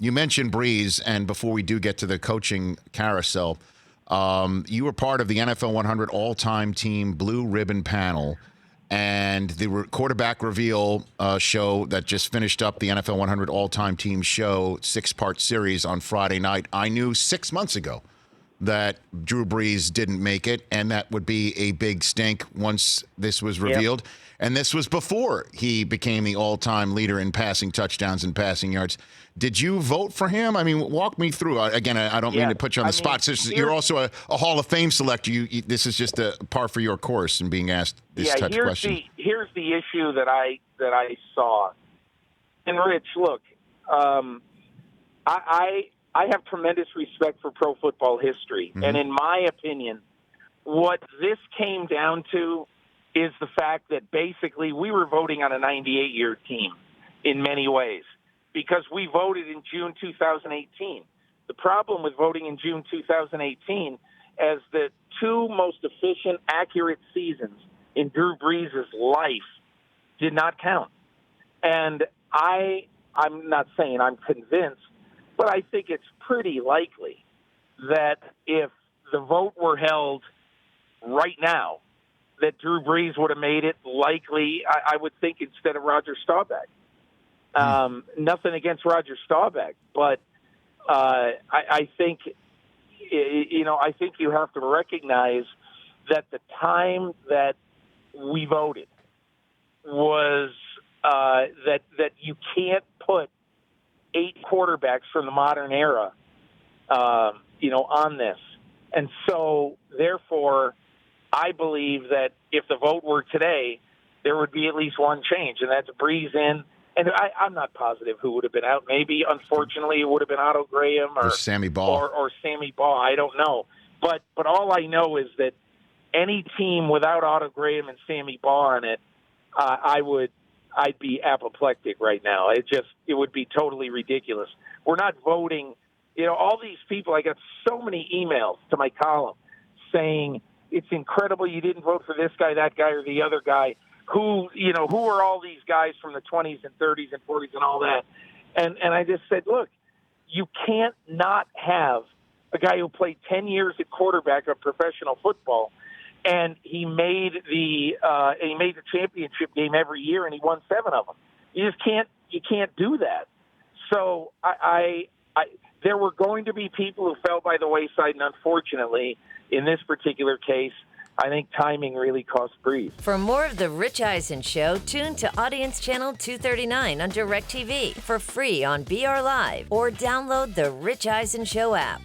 You mentioned Brees, and before we do get to the coaching carousel, you were part of the NFL 100 all-time team blue ribbon panel, and the quarterback reveal show that just finished up the NFL 100 all-time team show, 6-part series on Friday night. I knew 6 months ago that Drew Brees didn't make it, and that would be a big stink once this was revealed. Yep. And this was before he became the all-time leader in passing touchdowns and passing yards. Did you vote for him? I mean, walk me through. Again, I don't mean to put you on the spot. You're also a Hall of Fame selector. This is just a par for your course in being asked this type of question. Here's the issue that I saw. And Rich, look, I have tremendous respect for pro football history. Mm-hmm. And in my opinion, what this came down to is the fact that basically we were voting on a 98-year team in many ways because we voted in June 2018. The problem with voting in June 2018 as the two most efficient, accurate seasons in Drew Brees' life did not count. And I'm not saying I'm convinced, but I think it's pretty likely that if the vote were held right now, that Drew Brees would have made it likely, I would think, instead of Roger Staubach. Nothing against Roger Staubach, but I think, I think you have to recognize that the time that we voted was that you can't put 8 quarterbacks from the modern era, on this. And so, therefore, I believe that if the vote were today, there would be at least one change, and that's Brees in. And I'm not positive who would have been out. Maybe, unfortunately, it would have been Otto Graham or Sammy Baugh. Or Sammy Baugh. I don't know. But all I know is that any team without Otto Graham and Sammy Baugh on it, I'd be apoplectic right now. It would be totally ridiculous. We're not voting. All these people, I got so many emails to my column saying, it's incredible you didn't vote for this guy, that guy, or the other guy. Who are all these guys from the 20s and 30s and 40s and all that? And I just said, look, you can't not have a guy who played 10 years at quarterback of professional football, and he made the championship game every year, and he won 7 of them. You can't do that. So there were going to be people who fell by the wayside, and unfortunately, in this particular case, I think timing really cost Brees. For more of The Rich Eisen Show, tune to Audience Channel 239 on DirecTV for free on BR Live or download the Rich Eisen Show app.